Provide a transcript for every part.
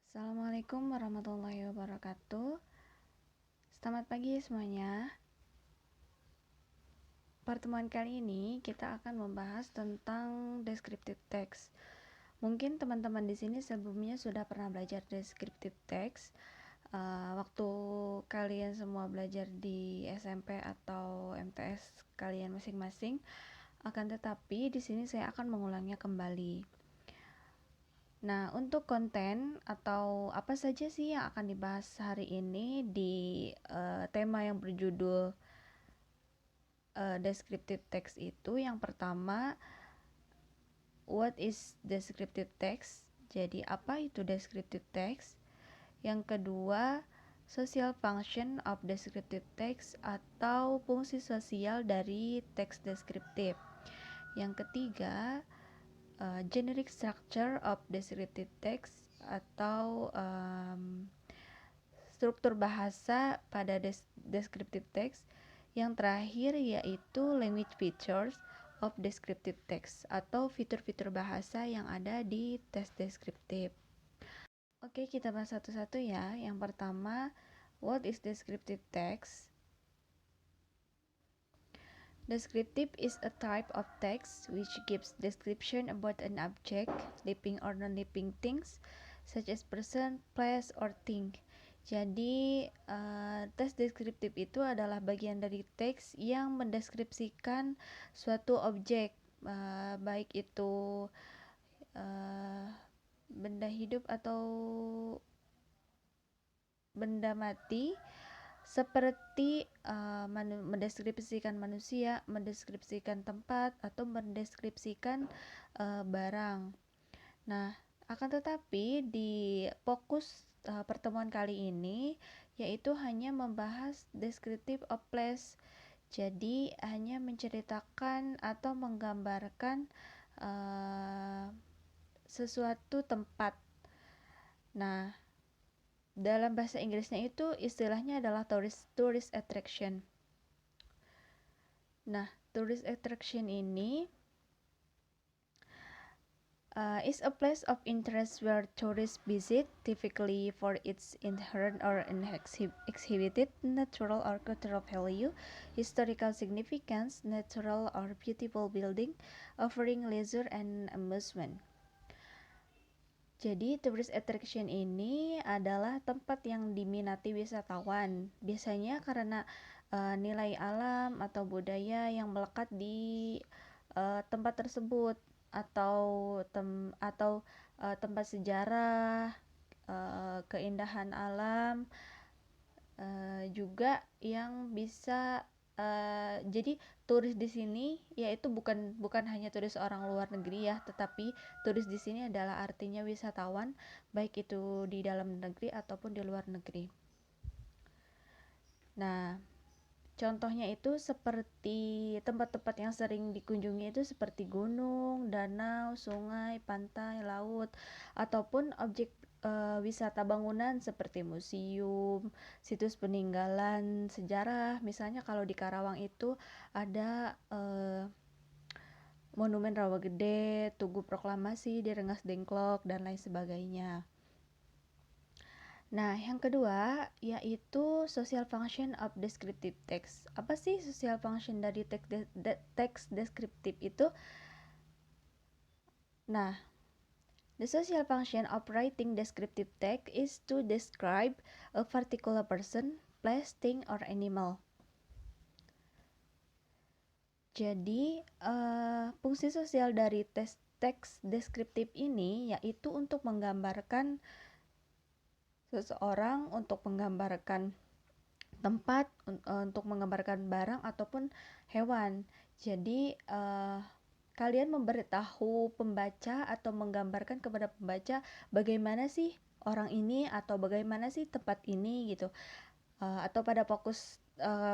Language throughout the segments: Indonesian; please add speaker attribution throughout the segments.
Speaker 1: Assalamualaikum warahmatullahi wabarakatuh. Selamat pagi semuanya. Pertemuan kali ini kita akan membahas tentang descriptive text. Mungkin teman-teman di sini sebelumnya sudah pernah belajar descriptive text waktu kalian semua belajar di SMP atau MTS kalian masing-masing. Akan tetapi di sini saya akan mengulangnya kembali. Nah, untuk konten atau apa saja sih yang akan dibahas hari ini di tema yang berjudul descriptive text itu, yang pertama, what is descriptive text? Jadi, apa itu descriptive text? Yang kedua, social function of descriptive text atau fungsi sosial dari teks deskriptif. Yang ketiga, generic structure of descriptive text atau struktur bahasa pada descriptive text. Yang terakhir yaitu language features of descriptive text atau fitur-fitur bahasa yang ada di teks deskriptif. Oke, kita bahas satu-satu ya. Yang pertama, what is descriptive text? Descriptive is a type of text which gives description about an object, living or non-living things, such as person, place, or thing. Jadi, teks deskriptif itu adalah bagian dari teks yang mendeskripsikan suatu objek, baik itu benda hidup atau benda mati, seperti mendeskripsikan manusia, mendeskripsikan tempat, atau mendeskripsikan barang. Nah, akan tetapi di fokus pertemuan kali ini yaitu hanya membahas descriptive of place. Jadi hanya menceritakan atau menggambarkan sesuatu tempat. Nah, dalam bahasa Inggrisnya itu istilahnya adalah tourist attraction. Nah, tourist attraction ini is a place of interest where tourists visit, typically for its inherent or exhibited natural or cultural value, historical significance, natural or beautiful building, offering leisure and amusement. Jadi, tourist attraction ini adalah tempat yang diminati wisatawan, biasanya karena nilai alam atau budaya yang melekat di tempat tersebut, atau tempat sejarah, keindahan alam, juga yang bisa jadi turis di sini yaitu bukan hanya turis orang luar negeri ya, tetapi turis di sini adalah artinya wisatawan, baik itu di dalam negeri ataupun di luar negeri. Nah, contohnya itu seperti tempat-tempat yang sering dikunjungi itu seperti gunung, danau, sungai, pantai, laut, ataupun objek wisata bangunan seperti museum, situs peninggalan sejarah. Misalnya kalau di Karawang itu ada Monumen Rawagede, Tugu Proklamasi di Rengas Dengklok, dan lain sebagainya. Nah, yang kedua yaitu social function of descriptive text. Apa sih social function dari teks deskriptif itu? Nah, the social function of writing descriptive text is to describe a particular person, place, thing, or animal. Jadi, fungsi sosial dari teks deskriptif ini yaitu untuk menggambarkan seseorang, untuk menggambarkan tempat, untuk menggambarkan barang ataupun hewan. Jadi kalian memberitahu pembaca atau menggambarkan kepada pembaca bagaimana sih orang ini atau bagaimana sih tempat ini gitu. Atau pada fokus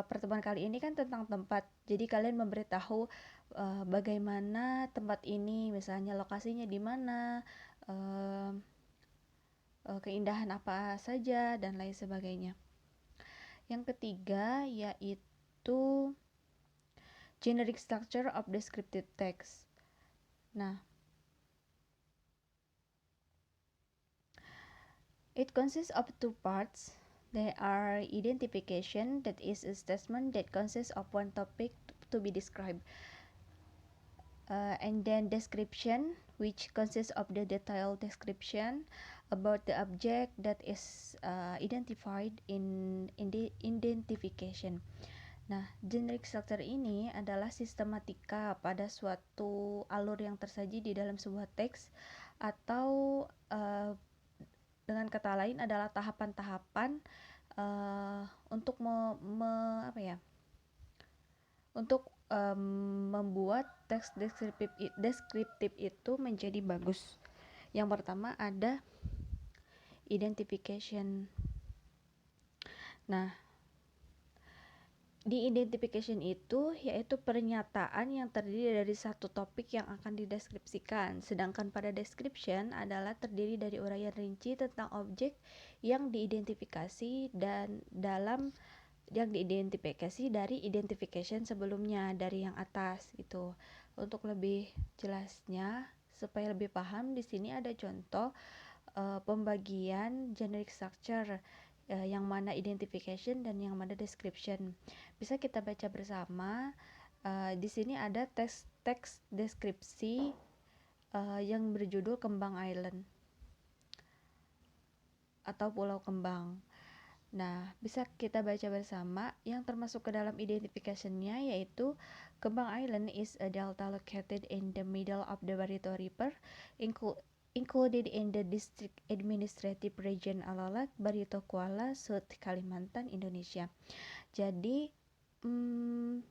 Speaker 1: pertemuan kali ini kan tentang tempat. Jadi kalian memberitahu bagaimana tempat ini, misalnya lokasinya di mana, keindahan apa saja, dan lain sebagainya. Yang ketiga yaitu generic structure of descriptive text. Nah, It consists of two parts. They are identification, that is a statement that consists of one topic to be described, and then description, which consists of the detailed description about the object that is identified in the identification. Nah, generic structure ini adalah sistematika pada suatu alur yang tersaji di dalam sebuah teks, atau dengan kata lain adalah tahapan-tahapan untuk untuk membuat teks deskriptif itu menjadi bagus. Yang pertama ada identification. Nah, di identification itu yaitu pernyataan yang terdiri dari satu topik yang akan dideskripsikan, sedangkan pada description adalah terdiri dari uraian rinci tentang objek yang diidentifikasi dan dalam yang diidentifikasi dari identification sebelumnya, dari yang atas gitu. Untuk lebih jelasnya supaya lebih paham, di sini ada contoh pembagian generic structure, yang mana identification dan yang mana description. Bisa kita baca bersama. Di sini ada teks deskripsi yang berjudul Kembang Island atau Pulau Kembang. Nah, bisa kita baca bersama. Yang termasuk ke dalam identification-nya yaitu Kembang Island is a delta located in the middle of the Barito River, included in the district administrative region Alalat, Barito Kuala, South Kalimantan, Indonesia. Jadi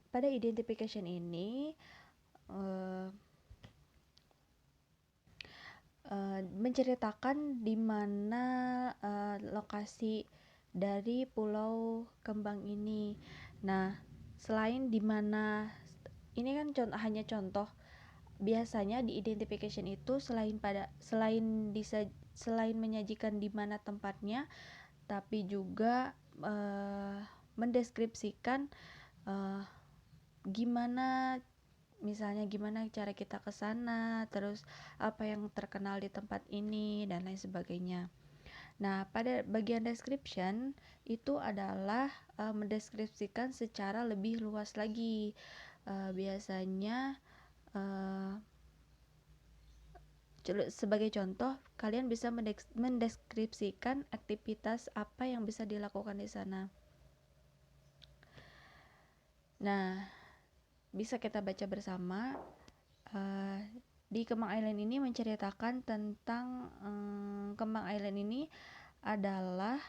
Speaker 1: pada identification ini menceritakan di mana lokasi dari Pulau Kembang ini. Nah, selain di mana, ini kan hanya contoh. Biasanya di identification itu selain menyajikan di mana tempatnya, tapi juga mendeskripsikan gimana cara kita ke sana, terus apa yang terkenal di tempat ini dan lain sebagainya. Nah, pada bagian description itu adalah mendeskripsikan secara lebih luas lagi. Biasanya sebagai contoh, kalian bisa mendeskripsikan aktivitas apa yang bisa dilakukan di sana. Nah, bisa kita baca bersama. Di Kembang Island ini menceritakan tentang Kembang Island ini adalah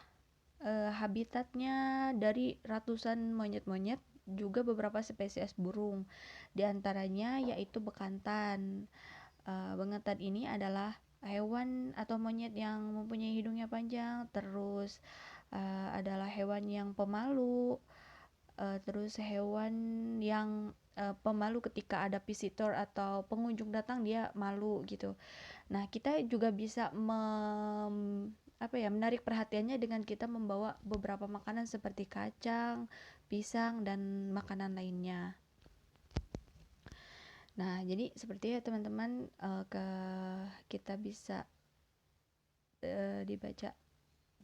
Speaker 1: habitatnya dari ratusan monyet-monyet, juga beberapa spesies burung. Di antaranya yaitu bekantan. Bekantan ini adalah hewan atau monyet yang mempunyai hidungnya panjang, terus adalah hewan yang pemalu, terus hewan yang pemalu ketika ada visitor atau pengunjung datang, dia malu gitu. Nah, kita juga bisa menarik perhatiannya dengan kita membawa beberapa makanan seperti kacang, pisang, dan makanan lainnya. Nah, jadi seperti ya teman-teman, kita bisa dibaca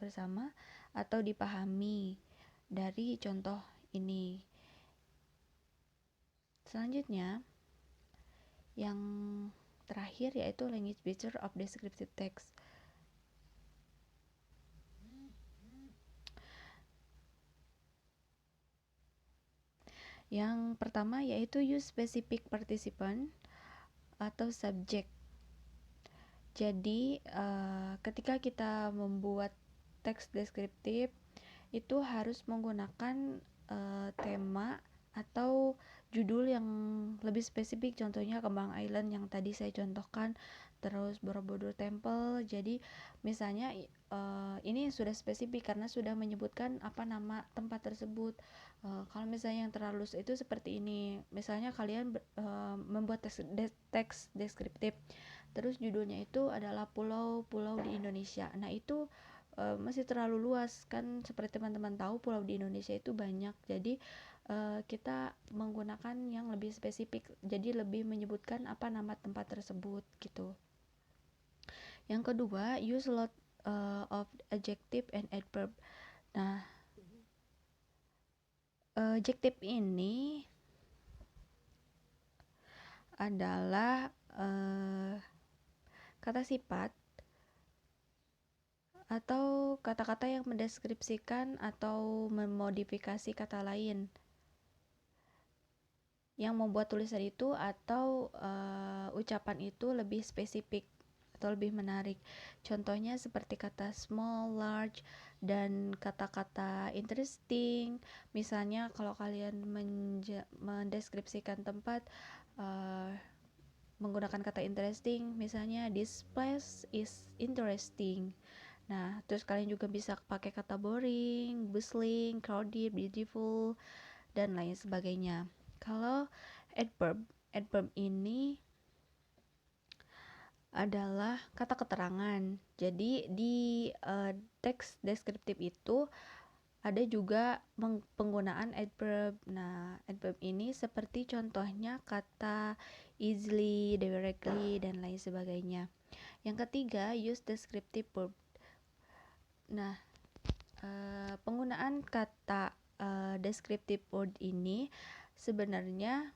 Speaker 1: bersama atau dipahami dari contoh ini. Selanjutnya, yang terakhir yaitu language feature of descriptive text. Yang pertama yaitu use specific participant atau subject. Jadi ketika kita membuat teks deskriptif itu harus menggunakan tema atau judul yang lebih spesifik. Contohnya Kembang Island yang tadi saya contohkan, terus Borobudur Temple. Jadi misalnya ini sudah spesifik karena sudah menyebutkan apa nama tempat tersebut. Kalau misalnya yang terlalu itu seperti ini, misalnya kalian membuat teks deskriptif, terus judulnya itu adalah pulau-pulau di Indonesia. Nah, itu masih terlalu luas kan, seperti teman-teman tahu pulau di Indonesia itu banyak. Jadi kita menggunakan yang lebih spesifik, jadi lebih menyebutkan apa nama tempat tersebut gitu. Yang kedua, use of adjective and adverb. Nah, adjective ini adalah kata sifat atau kata-kata yang mendeskripsikan atau memodifikasi kata lain yang membuat tulisan itu atau ucapan itu lebih spesifik atau lebih menarik. Contohnya seperti kata small, large, dan kata-kata interesting. Misalnya kalau kalian mendeskripsikan tempat menggunakan kata interesting, misalnya this place is interesting. Nah, terus kalian juga bisa pakai kata boring, bustling, crowded, beautiful, dan lain sebagainya. Kalau adverb ini adalah kata keterangan. Jadi di teks deskriptif itu ada juga penggunaan adverb. Nah, adverb ini seperti contohnya kata easily, directly, dan lain sebagainya. Yang ketiga, use descriptive verb. Nah, penggunaan kata descriptive word ini sebenarnya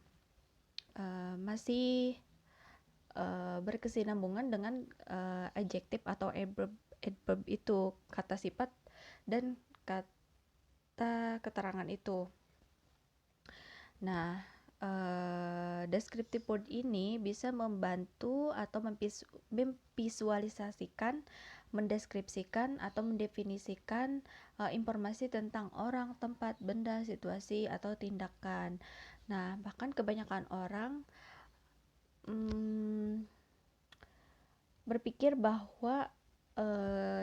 Speaker 1: masih berkesinambungan dengan adjective atau adverb itu, kata sifat dan kata keterangan itu. Nah, descriptive word ini bisa membantu atau memvisualisasikan, mendeskripsikan atau mendefinisikan informasi tentang orang, tempat, benda, situasi, atau tindakan. Nah, bahkan kebanyakan orang berpikir bahwa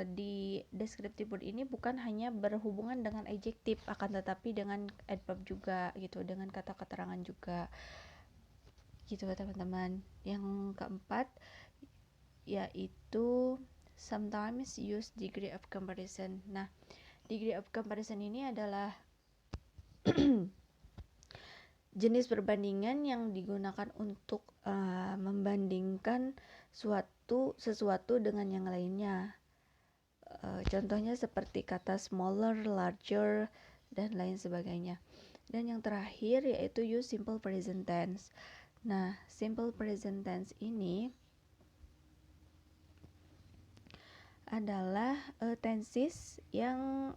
Speaker 1: di descriptive word ini bukan hanya berhubungan dengan adjektif, akan tetapi dengan adverb juga gitu, dengan kata keterangan juga gitu teman-teman. Yang keempat yaitu sometimes use degree of comparison. Nah, degree of comparison ini adalah jenis perbandingan yang digunakan untuk membandingkan sesuatu dengan yang lainnya. Contohnya seperti kata smaller, larger, dan lain sebagainya. Dan yang terakhir yaitu use simple present tense. Nah, simple present tense ini adalah tenses yang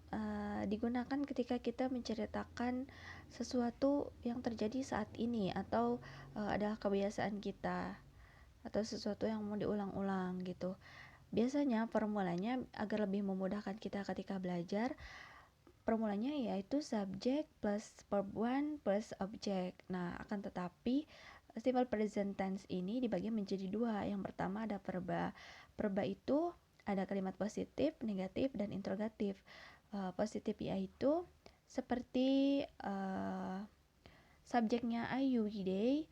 Speaker 1: digunakan ketika kita menceritakan sesuatu yang terjadi saat ini atau adalah kebiasaan kita atau sesuatu yang mau diulang-ulang gitu. Biasanya formulanya agar lebih memudahkan kita ketika belajar, formulanya yaitu subject plus verb one plus object. Nah, akan tetapi simple present tense ini dibagi menjadi dua. Yang pertama ada verba. Verba itu ada kalimat positif, negatif, dan interrogatif. Positif yaitu seperti subjeknya I, you, he, they,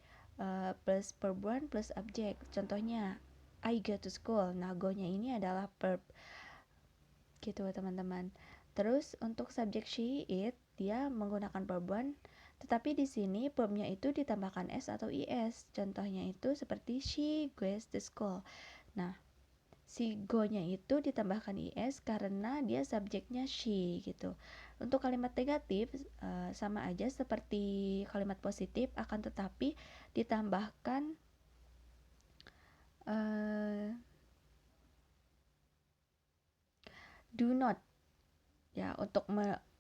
Speaker 1: plus verb one plus object. Contohnya I go to school. Nah, go-nya ini adalah verb. Gitu teman-teman. Terus untuk subjek she, it, dia menggunakan verb one, tetapi di sini verbnya itu ditambahkan s atau is. Contohnya itu seperti she goes to school. Nah, si go-nya itu ditambahkan is karena dia subjeknya she gitu. Untuk kalimat negatif sama aja seperti kalimat positif, akan tetapi ditambahkan do not ya, untuk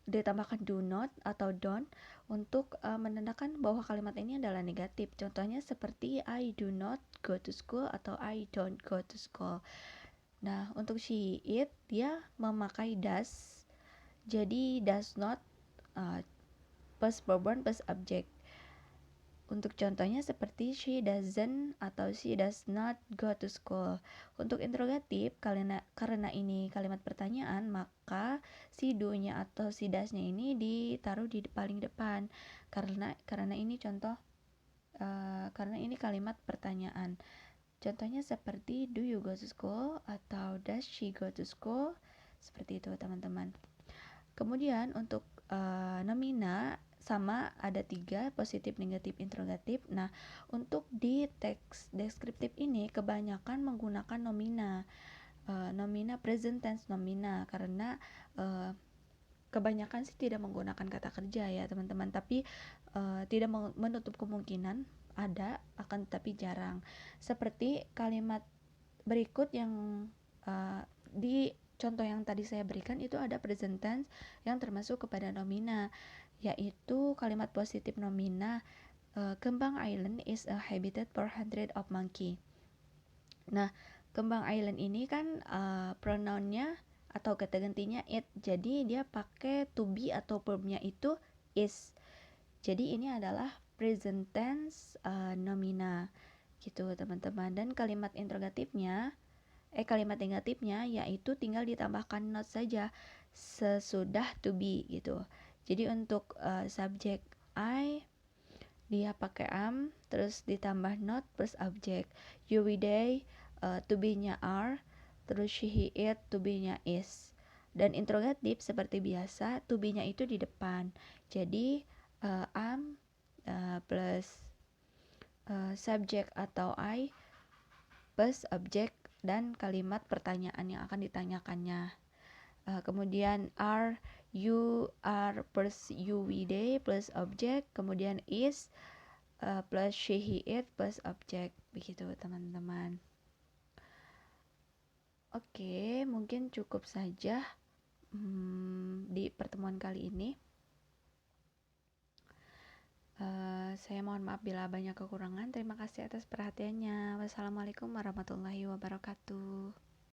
Speaker 1: ditambahkan do not atau don't untuk menandakan bahwa kalimat ini adalah negatif. Contohnya seperti I do not go to school atau I don't go to school. Nah, untuk she, it, dia memakai does, jadi does not plus verb one plus object. Untuk contohnya seperti she doesn't atau she does not go to school. Untuk interrogatif, karena ini kalimat pertanyaan, maka si do-nya atau si does-nya ini ditaruh di paling depan. Karena ini contoh, karena ini kalimat pertanyaan. Contohnya seperti do you go to school atau does she go to school. Seperti itu teman-teman. Kemudian untuk nomina sama ada 3, positif, negatif, interrogatif. Nah, untuk di teks deskriptif ini kebanyakan menggunakan nomina. nomina present tense nomina, karena kebanyakan sih tidak menggunakan kata kerja ya teman-teman, tapi tidak menutup kemungkinan ada, akan tapi jarang. Seperti kalimat berikut yang di contoh yang tadi saya berikan, itu ada present tense yang termasuk kepada nomina, yaitu kalimat positif nomina, Kembang Island is a habitat for hundred of monkey. Nah, Kembang Island ini kan pronounnya atau kata gantinya it, jadi dia pakai to be atau verbnya itu is. Jadi ini adalah present tense nomina gitu teman-teman. Dan kalimat interrogatifnya kalimat negatifnya yaitu tinggal ditambahkan not saja sesudah to be gitu. Jadi untuk subjek I dia pakai am, terus ditambah not plus objek. You, we, they, to be-nya are, terus she, he, it, to be-nya is. Dan interrogatif seperti biasa, to be-nya itu di depan. Jadi am plus subjek atau I plus objek dan kalimat pertanyaan yang akan ditanyakannya. Kemudian are, you, are plus you, we, they plus objek, kemudian is plus she, he, it plus objek, begitu teman-teman. Oke, mungkin cukup saja di pertemuan kali ini. Saya mohon maaf bila banyak kekurangan. Terima kasih atas perhatiannya. Wassalamualaikum warahmatullahi wabarakatuh.